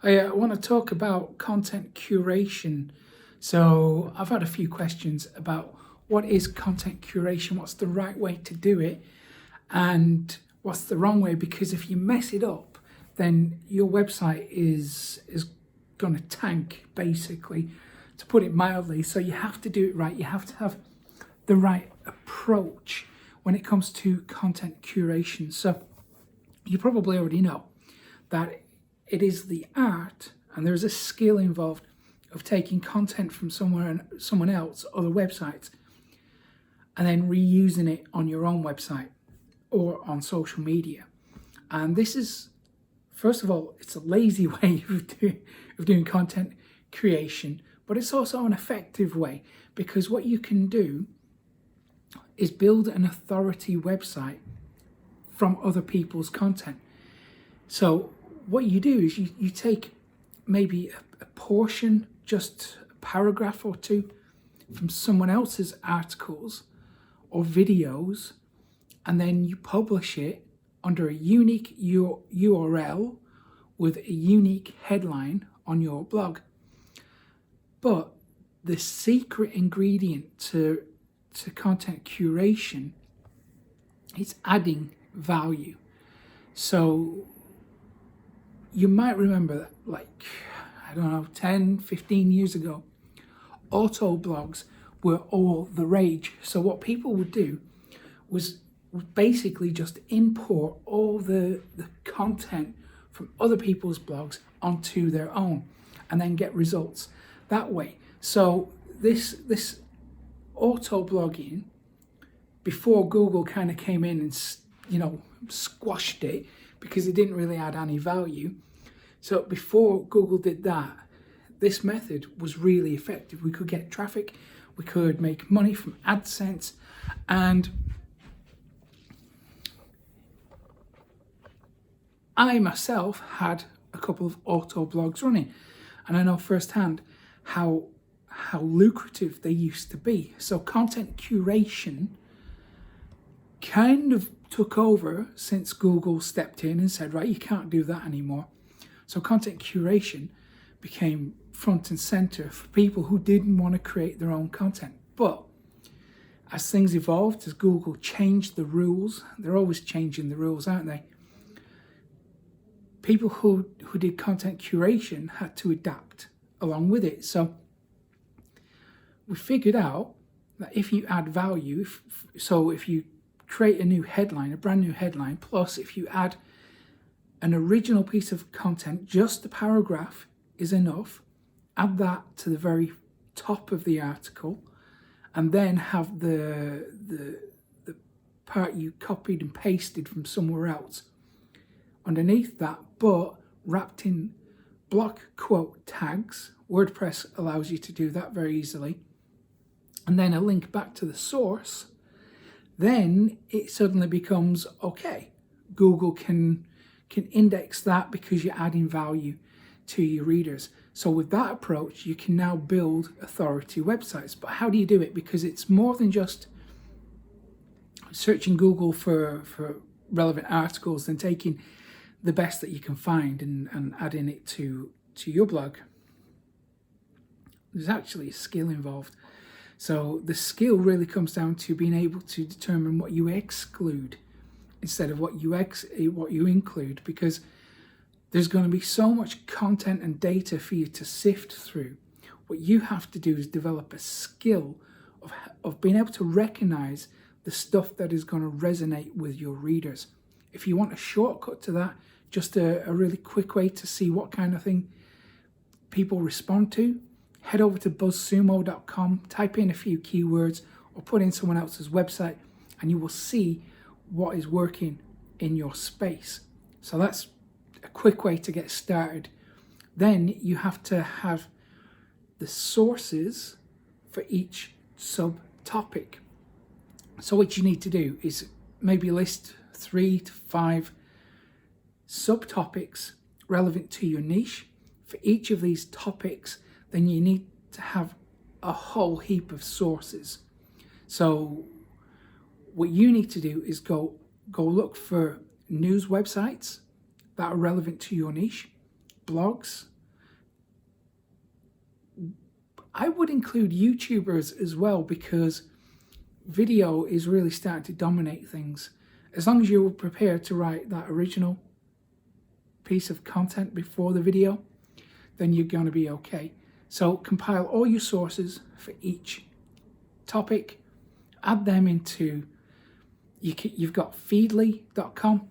I want to talk about content curation. So, I've had a few questions about what is content curation, what's the right way to do it, and what's the wrong way. Because if you mess it up, then your website is going to tank, basically, to put it mildly. So, you have to do it right. You have to have the right approach when it comes to content curation. So, you probably already know that it is the art and there's a skill involved of taking content from someone else, other websites, and then reusing it on your own website or on social media. And this is, first of all, it's a lazy way of doing content creation, but it's also an effective way, because what you can do is build an authority website from other people's content. So what you do is you take maybe a portion, just a paragraph or two from someone else's articles or videos, and then you publish it under a unique URL with a unique headline on your blog. But the secret ingredient to content curation is adding value. So you might remember that, like, I don't know, 10, 15 years ago, auto blogs were all the rage. So what people would do was basically just import all the content from other people's blogs onto their own and then get results that way. So this auto blogging, before Google kind of came in and squashed it because it didn't really add any value. So before Google did that, this method was really effective. We could get traffic, we could make money from AdSense, and I myself had a couple of auto blogs running, and I know firsthand how lucrative they used to be. So content curation kind of took over since Google stepped in and said, right, you can't do that anymore. So content curation became front and center for people who didn't want to create their own content. But as things evolved, as Google changed the rules, they're always changing the rules, aren't they? People who did content curation had to adapt along with it. So we figured out that if you add value, if you create a new headline, a brand new headline, plus if you add an original piece of content, just the paragraph is enough, add that to the very top of the article, and then have the part you copied and pasted from somewhere else underneath that, but wrapped in block quote tags. WordPress allows you to do that very easily. And then a link back to the source. Then it suddenly becomes okay. Google can index that because you're adding value to your readers. So with that approach, you can now build authority websites. But how do you do it? Because it's more than just searching Google for relevant articles and taking the best that you can find and adding it to your blog. There's actually a skill involved. So the skill really comes down to being able to determine what you exclude instead of what you include, because there's going to be so much content and data for you to sift through. What you have to do is develop a skill of being able to recognize the stuff that is going to resonate with your readers. If you want a shortcut to that, just a really quick way to see what kind of thing people respond to, head over to buzzsumo.com, type in a few keywords or put in someone else's website, and you will see what is working in your space. So that's a quick way to get started. Then you have to have the sources for each subtopic. So what you need to do is maybe list 3 to 5 subtopics relevant to your niche. For each of these topics, then you need to have a whole heap of sources. So what you need to do is go look for news websites that are relevant to your niche. blogs. I would include YouTubers as well, because video is really starting to dominate things. As long as you're prepared to write that original piece of content before the video, then you're going to be okay. So compile all your sources for each topic, add them into, you've got feedly.com.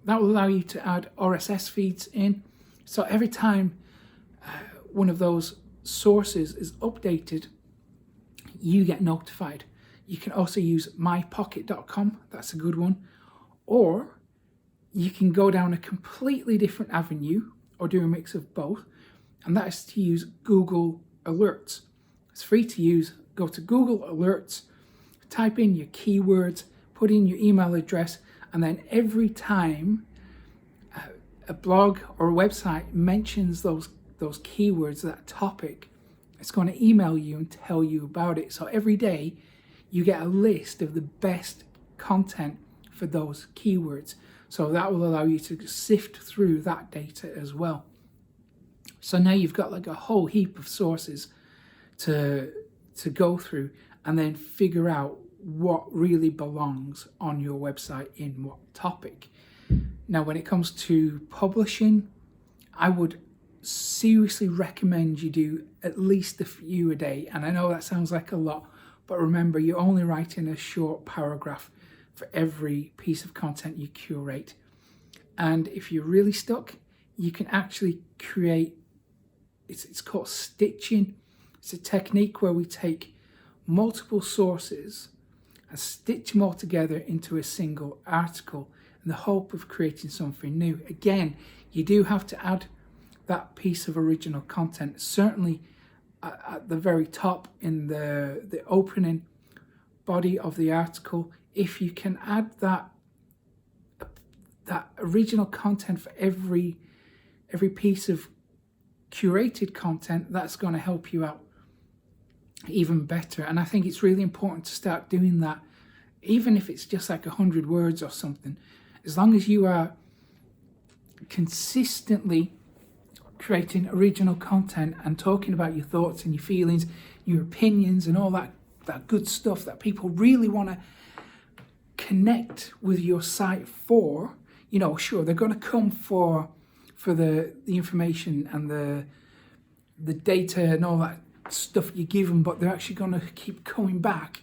That will allow you to add RSS feeds in. So every time one of those sources is updated, you get notified. You can also use mypocket.com. That's a good one. Or you can go down a completely different avenue or do a mix of both, and that is to use Google Alerts. It's free to use. Go to Google Alerts, type in your keywords, put in your email address, and then every time a blog or a website mentions those keywords, that topic, it's going to email you and tell you about it. So every day you get a list of the best content for those keywords. So that will allow you to sift through that data as well. So now you've got like a whole heap of sources to go through and then figure out what really belongs on your website in what topic. Now, when it comes to publishing, I would seriously recommend you do at least a few a day. And I know that sounds like a lot, but remember, you're only writing a short paragraph for every piece of content you curate. And if you're really stuck, you can actually create, it's called stitching. It's a technique where we take multiple sources and stitch them all together into a single article in the hope of creating something new. Again, you do have to add that piece of original content, certainly at the very top in the opening body of the article. If you can add that original content for every piece of curated content, that's going to help you out even better. And I think it's really important to start doing that, even if it's just like 100 words or something. As long as you are consistently creating original content and talking about your thoughts and your feelings, your opinions and all that good stuff that people really want to connect with your site for, sure, they're going to come for the information and the data and all that stuff you give them, but they're actually going to keep coming back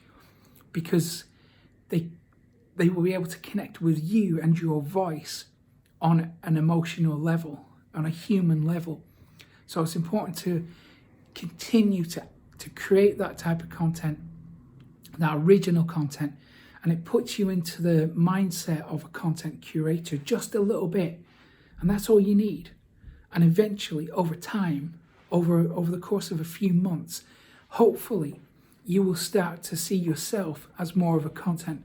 because they will be able to connect with you and your voice on an emotional level, on a human level. So it's important to continue to create that type of content, that original content, and it puts you into the mindset of a content curator just a little bit, and that's all you need. And eventually, over time, over the course of a few months, hopefully you will start to see yourself as more of a content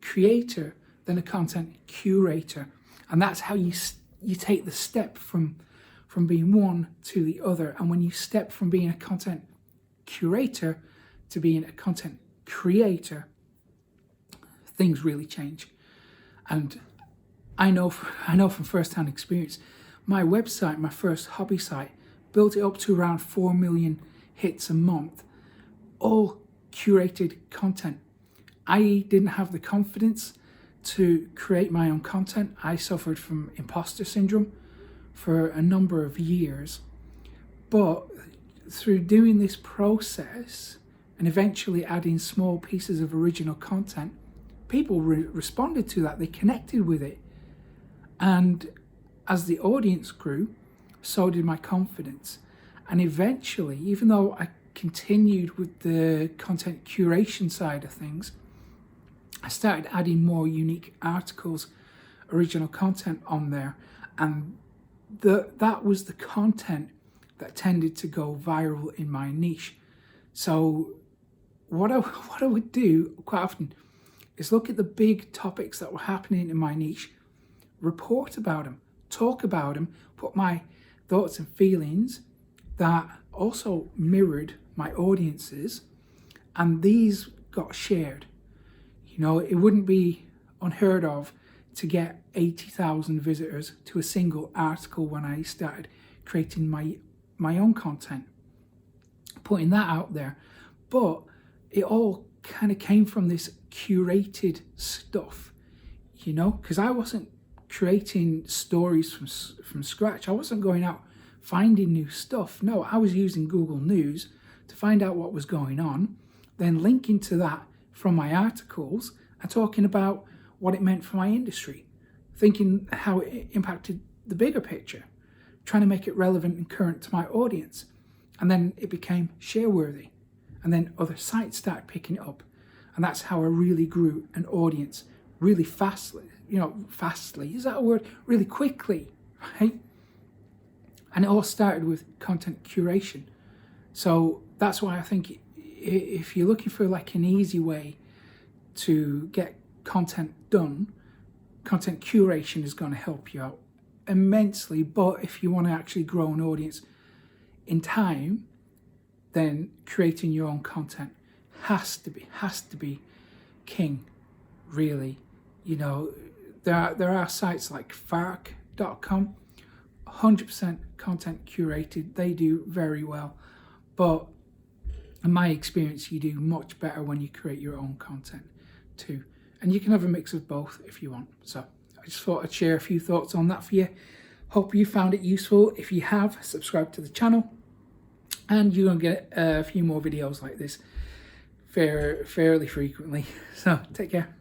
creator than a content curator. And that's how you take the step from being one to the other. And when you step from being a content curator to being a content creator, things really change. And I know from first-hand experience, my website, my first hobby site, built it up to around 4 million hits a month, all curated content. I didn't have the confidence to create my own content. I suffered from imposter syndrome for a number of years. But through doing this process and eventually adding small pieces of original content, people responded to that. They connected with it. And as the audience grew, so did my confidence. And eventually, even though I continued with the content curation side of things, I started adding more unique articles, original content on there. And that was the content that tended to go viral in my niche. So what I would do quite often is look at the big topics that were happening in my niche, report about them, talk about them, put my thoughts and feelings that also mirrored my audiences, and these got shared. It wouldn't be unheard of to get 80,000 visitors to a single article when I started creating my own content, putting that out there. But it all kind of came from this curated stuff, you know, because I wasn't creating stories from scratch. I wasn't going out finding new stuff. No, I was using Google News to find out what was going on, then linking to that from my articles and talking about what it meant for my industry, thinking how it impacted the bigger picture, trying to make it relevant and current to my audience. And then it became share-worthy. And then other sites started picking it up. And that's how I really grew an audience really fastly. Fastly, is that a word? Really quickly, right? And it all started with content curation. So that's why I think if you're looking for like an easy way to get content done, content curation is going to help you out immensely. But if you want to actually grow an audience in time, then creating your own content has to be king, really. There are sites like fark.com, 100% content curated. They do very well, but in my experience, you do much better when you create your own content too. And you can have a mix of both if you want. So I just thought I'd share a few thoughts on that for you. Hope you found it useful. If you have, subscribe to the channel, and you're going to get a few more videos like this fairly frequently. So take care.